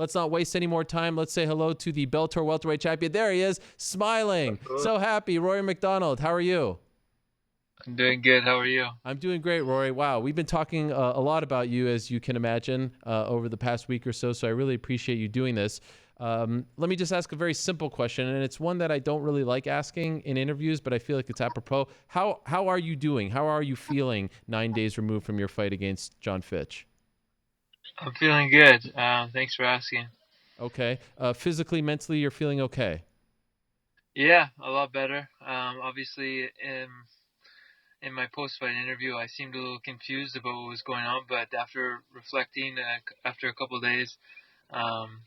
let's not waste any more time. Let's say hello to the Bellator welterweight champion. There he is, smiling, so happy. Rory MacDonald, how are you? I'm doing good. How are you? I'm doing great, Rory. Wow, we've been talking a lot about you, as you can imagine, over the past week or so, so I really appreciate you doing this. Let me just ask a very simple question, and it's one that I don't really like asking in interviews, but I feel like it's apropos. How are you doing? How are you feeling 9 days removed from your fight against Jon Fitch? I'm feeling good. Thanks for asking. Okay. Physically, mentally, you're feeling okay? Yeah, a lot better. Obviously, in my post-fight interview, I seemed a little confused about what was going on, but after reflecting, after a couple of days, um,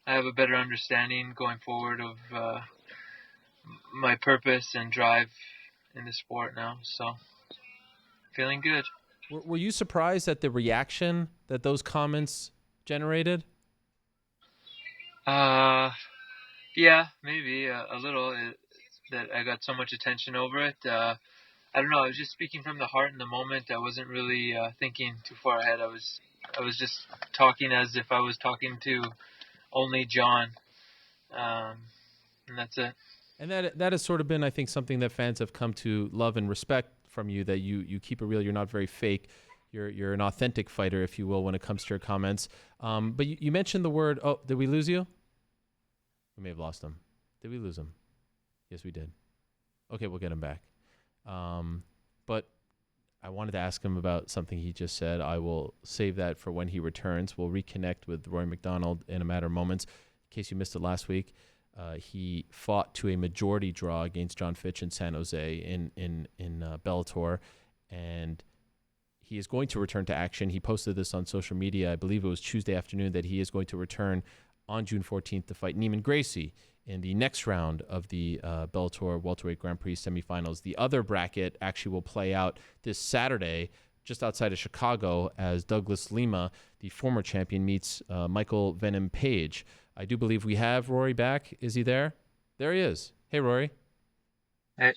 I have a better understanding going forward of my purpose and drive in the sport now. So, feeling good. Were you surprised at the reaction that those comments generated? Uh, yeah, maybe a little. That I got so much attention over it. I don't know. I was just speaking from the heart in the moment. I wasn't really thinking too far ahead. I was just talking as if I was talking to only Jon, and that's it. And that has sort of been, I think, something that fans have come to love and respect from you, that you keep it real. You're not very fake. You're an authentic fighter, if you will, when it comes to your comments. But you mentioned the word, oh, did we lose you? We may have lost him. Did we lose him? Yes, we did. Okay, we'll get him back. But I wanted to ask him about something he just said. I will save that for when he returns. We'll reconnect with Rory MacDonald in a matter of moments. In case you missed it last week, he fought to a majority draw against Jon Fitch in San Jose in Bellator, and he is going to return to action. He posted this on social media. I believe it was Tuesday afternoon that he is going to return on June 14th to fight Neiman Gracie in the next round of the Bellator Welterweight Grand Prix semifinals. The other bracket actually will play out this Saturday just outside of Chicago as Douglas Lima, the former champion, meets Michael Venom Page. I do believe we have Rory back. Is he there? There he is. Hey, Rory. Hey.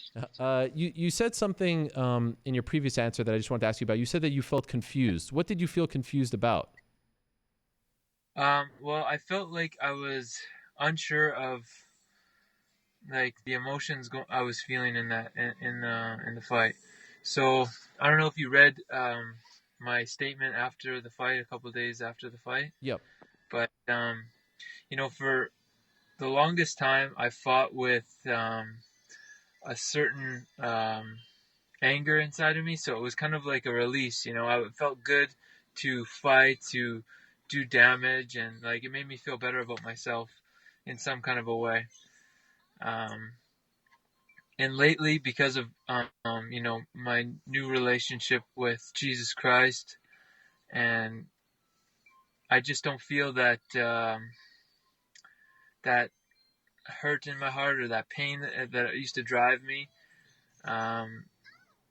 You said something in your previous answer that I just wanted to ask you about. You said that you felt confused. What did you feel confused about? Well, I felt like I was unsure of like the emotions I was feeling in that in the fight. So I don't know if you read my statement after the fight, a couple of days after the fight, Yep. but for the longest time I fought with a certain anger inside of me, so it was kind of like a release. I felt good to fight, to do damage, and like it made me feel better about myself in some kind of a way. Um, and lately, because of my new relationship with Jesus Christ, and I just don't feel that hurt in my heart or that pain that used to drive me. Um,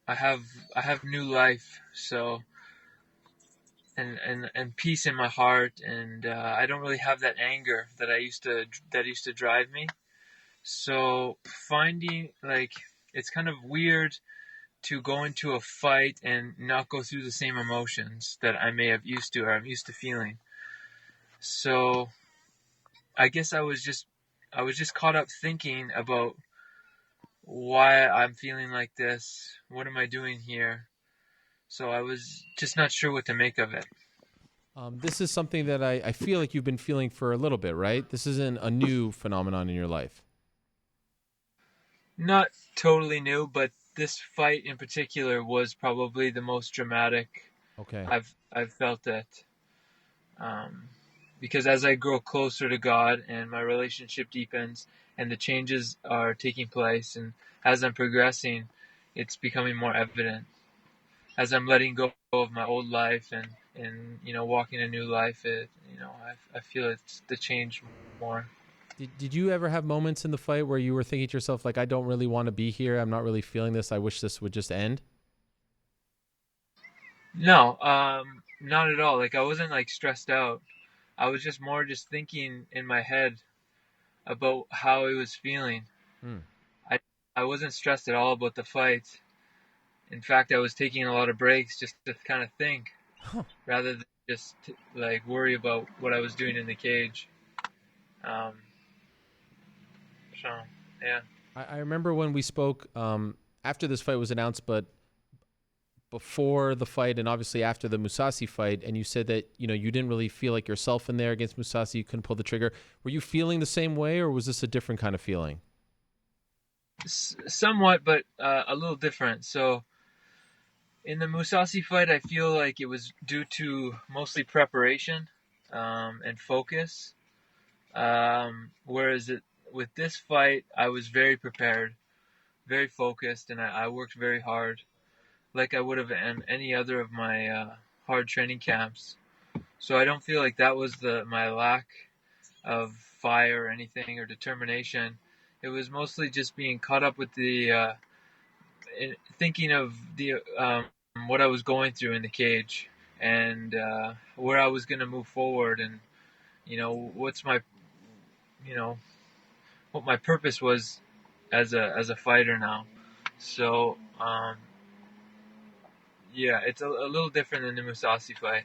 I have I have new life, so and peace in my heart, and I don't really have that anger that used to drive me. So finding like it's kind of weird to go into a fight and not go through the same emotions that I may have used to or I'm used to feeling. So I guess I was just caught up thinking about why I'm feeling like this. What am I doing here? So I was just not sure what to make of it. This is something that I feel like you've been feeling for a little bit, right? This isn't a new phenomenon in your life. Not totally new, but this fight in particular was probably the most dramatic Okay. I've felt it. Um, because as I grow closer to God and my relationship deepens and the changes are taking place, and as I'm progressing, it's becoming more evident. As I'm letting go of my old life and walking a new life, I feel it's the change more. Did you ever have moments in the fight where you were thinking to yourself, like, I don't really want to be here. I'm not really feeling this. I wish this would just end? No, not at all. Like I wasn't like stressed out. I was just more just thinking in my head about how I was feeling. Hmm. I I wasn't stressed at all about the fight. In fact, I was taking a lot of breaks just to kind of think Huh. rather than just like worry about what I was doing in the cage. Um, so yeah. I remember when we spoke after this fight was announced, but before the fight and obviously after the Musasi fight, and you said that you didn't really feel like yourself in there against Musasi. You couldn't pull the trigger. Were you feeling the same way, or was this a different kind of feeling? Somewhat, but a little different. So in the Musasi fight, I feel like it was due to mostly preparation and focus. Whereas with this fight, I was very prepared, very focused, and I worked very hard, like I would have in any other of my hard training camps. So I don't feel like that was my lack of fire or anything or determination. It was mostly just being caught up with the thinking of the what I was going through in the cage and where I was going to move forward, and what's my you know what my purpose was as a fighter now. So yeah, it's a little different than the Musasi fight.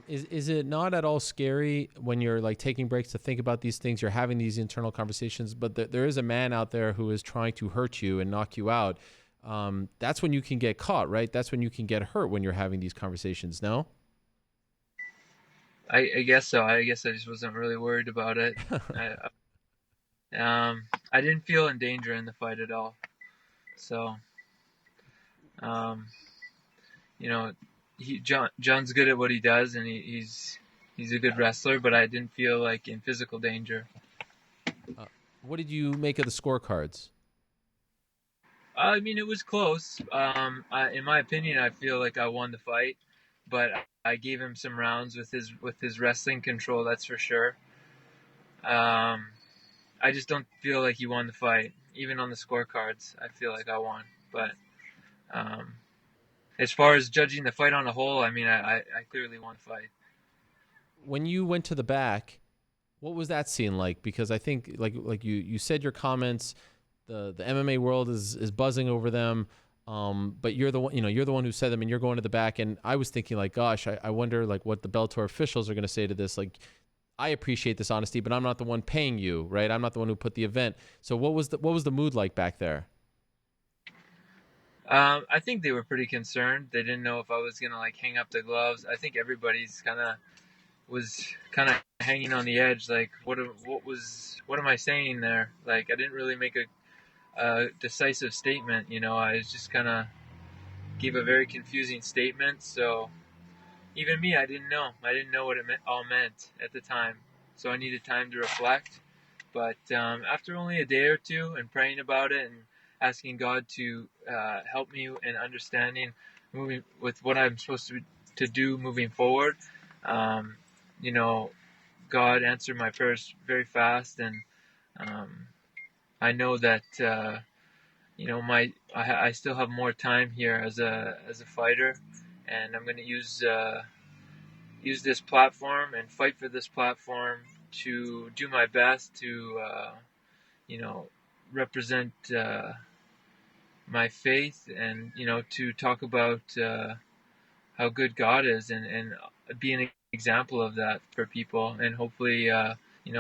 Is it not at all scary when you're like taking breaks to think about these things? You're having these internal conversations, but there is a man out there who is trying to hurt you and knock you out. That's when you can get caught, right? That's when you can get hurt when you're having these conversations. No. I guess so. I guess I just wasn't really worried about it. I didn't feel in danger in the fight at all. So um, you know, John's good at what he does, and he's a good wrestler. But I didn't feel like in physical danger. What did you make of the scorecards? I mean, it was close. In my opinion, I feel like I won the fight, but I gave him some rounds with his wrestling control. That's for sure. I just don't feel like he won the fight. Even on the scorecards, I feel like I won. But um, as far as judging the fight on a whole, I mean, I clearly won the fight. When you went to the back, what was that scene like? Because I think like you said your comments, the MMA world is buzzing over them. But you're the one, you're the one who said them, and you're going to the back. And I was thinking like, gosh, I wonder like what the Bellator officials are going to say to this. Like, I appreciate this honesty, but I'm not the one paying you, right? I'm not the one who put the event. So what was the mood like back there? I think they were pretty concerned. They didn't know if I was gonna like hang up the gloves. I think everybody's kind of hanging on the edge. Like, what am I saying there? Like, I didn't really make a decisive statement. I was just kind of gave a very confusing statement. So even me, I didn't know. I didn't know what all meant at the time. So I needed time to reflect. But after only a day or two and praying about it and asking God to help me in understanding moving with what I'm supposed to do moving forward, um, you know, God answered my prayers very fast, and um, I know that I still have more time here as a fighter, and I'm going to use this platform and fight for this platform to do my best to you know represent my faith, and to talk about how good God is, and be an example of that for people, and hopefully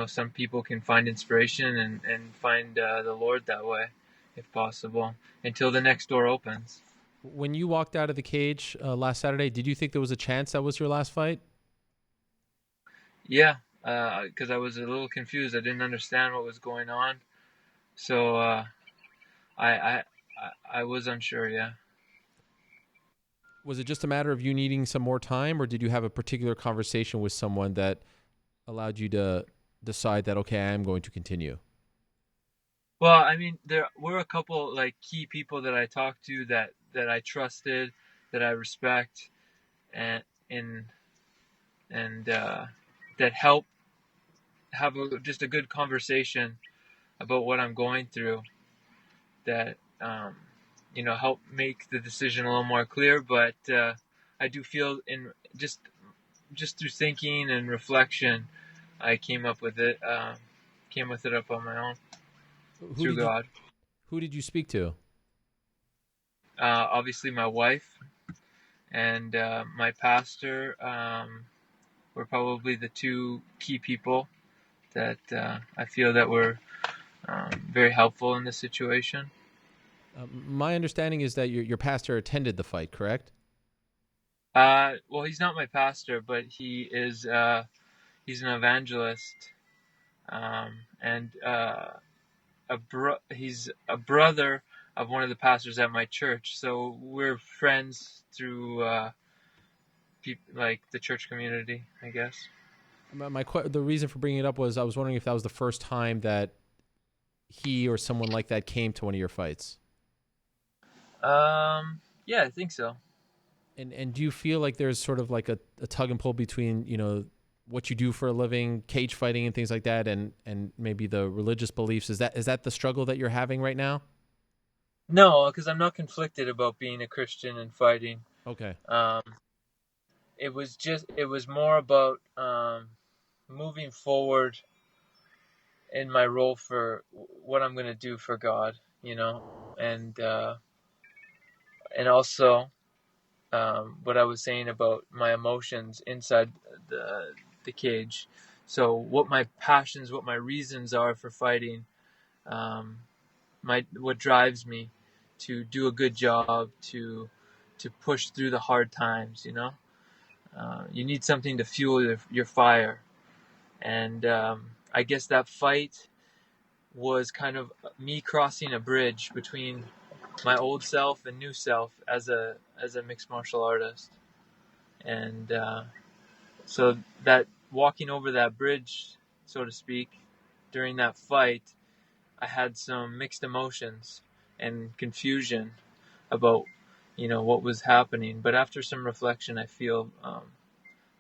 some people can find inspiration and find the Lord that way, if possible, until the next door opens. When you walked out of the cage last Saturday, did you think there was a chance that was your last fight? Yeah, because I was a little confused. I didn't understand what was going on, so I, I I was unsure. Yeah. Was it just a matter of you needing some more time, or did you have a particular conversation with someone that allowed you to decide that, okay, I am going to continue? Well, I mean, there were a couple like key people that I talked to that I trusted, that I respect, and and and that help have just a good conversation about what I'm going through. That help make the decision a little more clear. But I do feel in just through thinking and reflection, I came with it up on my own Who through did you God. who did you speak to? Obviously, my wife and my pastor. were probably the two key people that I feel that were very helpful in this situation. My understanding is that your pastor attended the fight, correct? Well, he's not my pastor, but he's an evangelist, and he's a brother of one of the pastors at my church. So we're friends through like the church community, I guess. The reason for bringing it up was I was wondering if that was the first time that he or someone like that came to one of your fights. Yeah, I think so. And do you feel like there's sort of like a tug and pull between, what you do for a living, cage fighting and things like that, and maybe the religious beliefs? Is that the struggle that you're having right now? No, because I'm not conflicted about being a Christian and fighting. Okay. Um, it was more about moving forward in my role for what I'm going to do for God, and also what I was saying about my emotions inside the cage. So what my passions, what my reasons are for fighting, um, what drives me to do a good job, to push through the hard times. You need something to fuel your fire, and I guess that fight was kind of me crossing a bridge between my old self and new self as a mixed martial artist, and so that walking over that bridge, so to speak, during that fight, I had some mixed emotions and confusion about what was happening. But after some reflection, I feel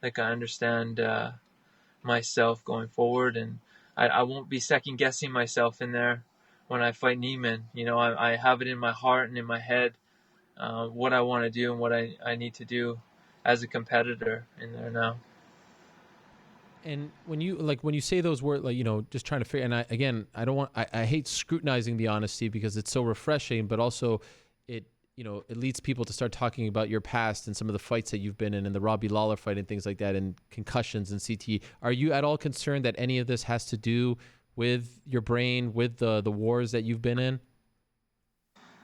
like I understand myself going forward, and I won't be second guessing myself in there when I fight Neiman. I have it in my heart and in my head what I want to do and what I need to do as a competitor in there now. And when you say those words, like, just trying to figure, and I don't want, I hate scrutinizing the honesty because it's so refreshing, but also it, it leads people to start talking about your past and some of the fights that you've been in and the Robbie Lawler fight and things like that, and concussions and CTE. Are you at all concerned that any of this has to do with your brain, with the wars that you've been in?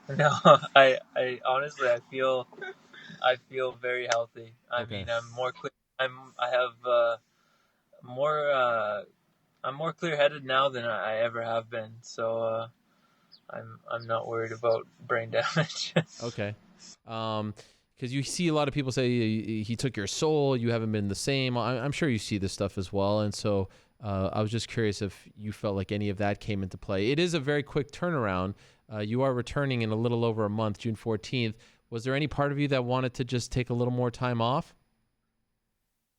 No, I honestly, I feel very healthy. I Okay. mean, I'm more clear. I have more. I'm more clear-headed now than I ever have been. So I'm not worried about brain damage. Okay. Because you see a lot of people say he took your soul. You haven't been the same. I'm sure you see this stuff as well. And so I was just curious if you felt like any of that came into play. It is a very quick turnaround. You are returning in a little over a month, June 14th. Was there any part of you that wanted to just take a little more time off?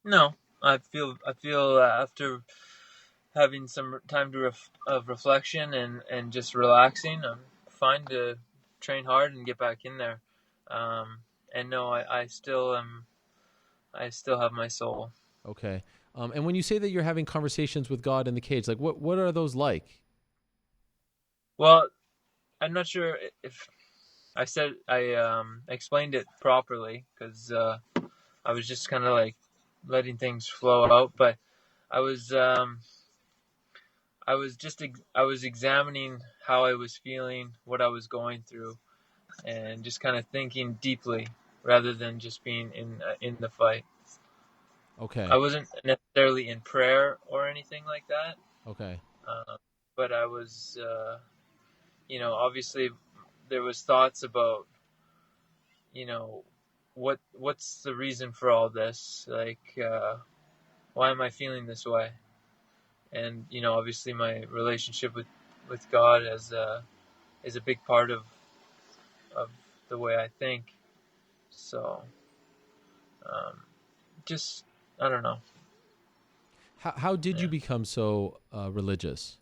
No, I feel after having some time of reflection and just relaxing, I'm fine to train hard and get back in there. Um, and no, I still am. I still have my soul. Okay. And when you say that you're having conversations with God in the cage, like what are those like? Well, I'm not sure if I explained it properly because I was just kind of like letting things flow out, but I was um, I was examining how I was feeling, what I was going through, and just kind of thinking deeply rather than just being in the fight. I Okay. wasn't necessarily in prayer or anything like that, Okay. uh, but I was, obviously there was thoughts about, you know, what's the reason for all this? Like, why am I feeling this way? And obviously my relationship with God is a big part of the way I think. So, um, just I don't know. How did you Yeah. become so religious?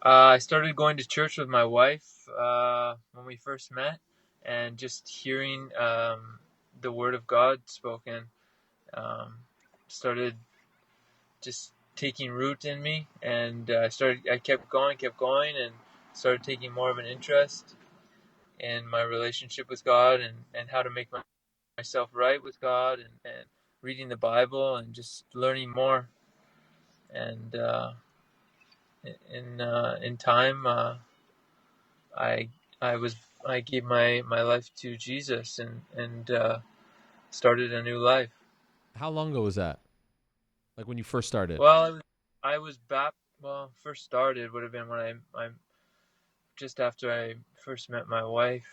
I started going to church with my wife when we first met, and just hearing the Word of God spoken um, started just taking root in me, and I kept going, and started taking more of an interest in my relationship with God and how to make myself right with God, and reading the Bible and just learning more. And in time, I I gave my life to Jesus and started a new life. How long ago was that? Like when you first started? Well, I was first started would have been when I just after I first met my wife.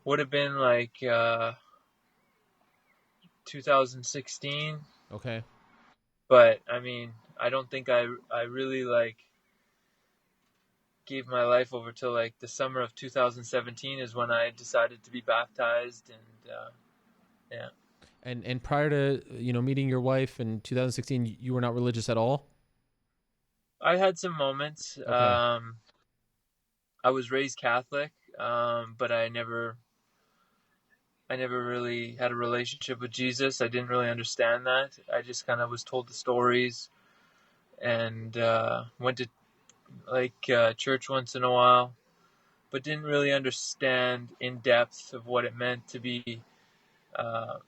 Would have been like 2016. Okay. But I mean, I don't think I really like gave my life over till like the summer of 2017 is when I decided to be baptized, and yeah. And prior to meeting your wife in 2016, you were not religious at all? I had some moments. Okay. I was raised Catholic, but I never really had a relationship with Jesus. I didn't really understand that. I just kind of was told the stories and went to church once in a while, but didn't really understand in depth of what it meant to be, uh,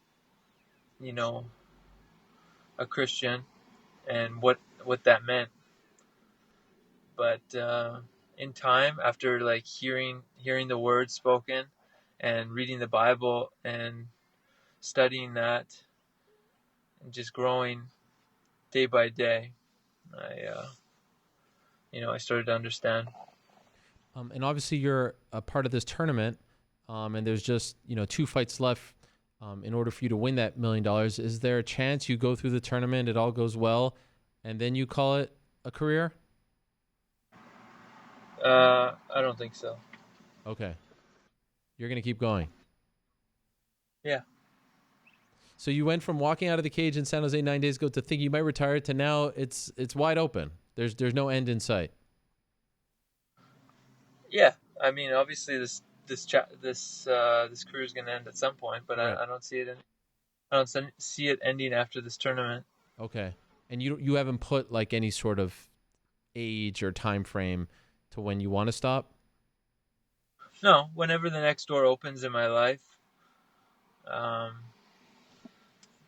you know, a Christian and what that meant. But in time, after like hearing the words spoken and reading the Bible and studying that and just growing day by day, I started to understand. And obviously you're a part of this tournament, and there's just 2 fights left. In order for you to win that $1 million, is there a chance you go through the tournament, it all goes well, and then you call it a career? I don't think so. Okay, you're gonna keep going. Yeah. So you went from walking out of the cage in San Jose 9 days ago to thinking you might retire to now it's wide open. There's no end in sight. Yeah. I mean, obviously this career is going to end at some point, but Right. I don't see it. I don't see it ending after this tournament. Okay. And you haven't put like any sort of age or time frame to when you want to stop? No, whenever the next door opens in my life, um,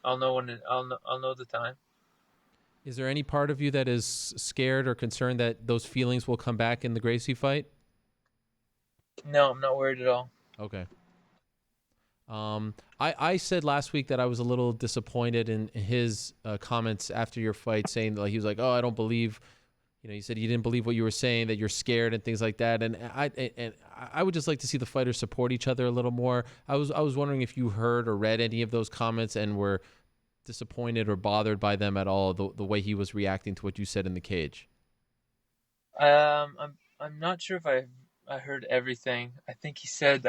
I'll know I'll know the time. Is there any part of you that is scared or concerned that those feelings will come back in the Gracie fight? No, I'm not worried at all. Okay. I said last week that I was a little disappointed in his comments after your fight, saying that he was like, "Oh, I don't believe," you said you didn't believe what you were saying, that you're scared and things like that. And I would just like to see the fighters support each other a little more. I was wondering if you heard or read any of those comments and were disappointed or bothered by them at all, the way he was reacting to what you said in the cage. I'm not sure if I heard everything. I think he said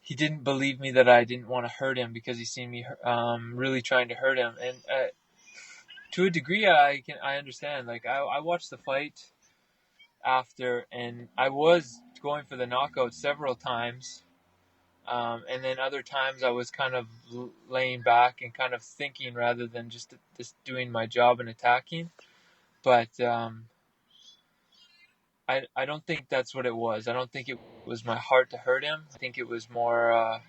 he didn't believe me that I didn't want to hurt him because he seen me really trying to hurt him, and to a degree I understand. Like I watched the fight after, and I was going for the knockout several times. And then other times I was kind of laying back and kind of thinking rather than just doing my job and attacking. But I don't think that's what it was. I don't think it was my heart to hurt him. I think it was more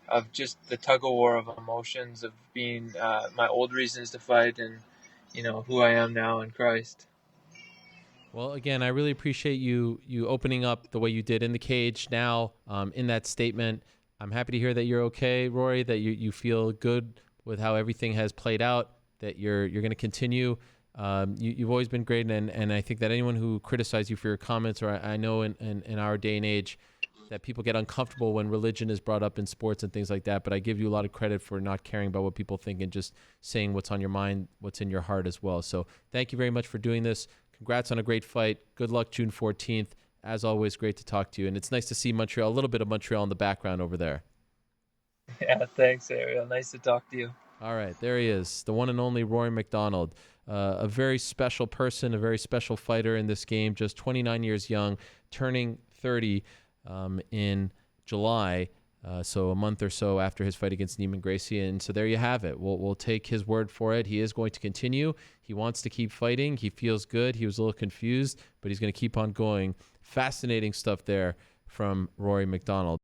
of just the tug of war of emotions of being my old reasons to fight and who I am now in Christ. Well, again, I really appreciate you opening up the way you did in the cage now, in that statement. I'm happy to hear that you're okay, Rory, that you feel good with how everything has played out, that you're going to continue. You've always been great, and I think that anyone who criticizes you for your comments, or I know in our day and age that people get uncomfortable when religion is brought up in sports and things like that, but I give you a lot of credit for not caring about what people think and just saying what's on your mind, what's in your heart as well. So thank you very much for doing this. Congrats on a great fight. Good luck June 14th. As always, great to talk to you. And it's nice to see Montreal, a little bit of Montreal in the background over there. Yeah, thanks, Ariel. Nice to talk to you. All right, there he is, the one and only Rory MacDonald. A very special person, a very special fighter in this game, just 29 years young, turning 30 in July, so a month or so after his fight against Neiman Gracie. And so there you have it. We'll take his word for it. He is going to continue. He wants to keep fighting. He feels good. He was a little confused, but he's going to keep on going. Fascinating stuff there from Rory MacDonald.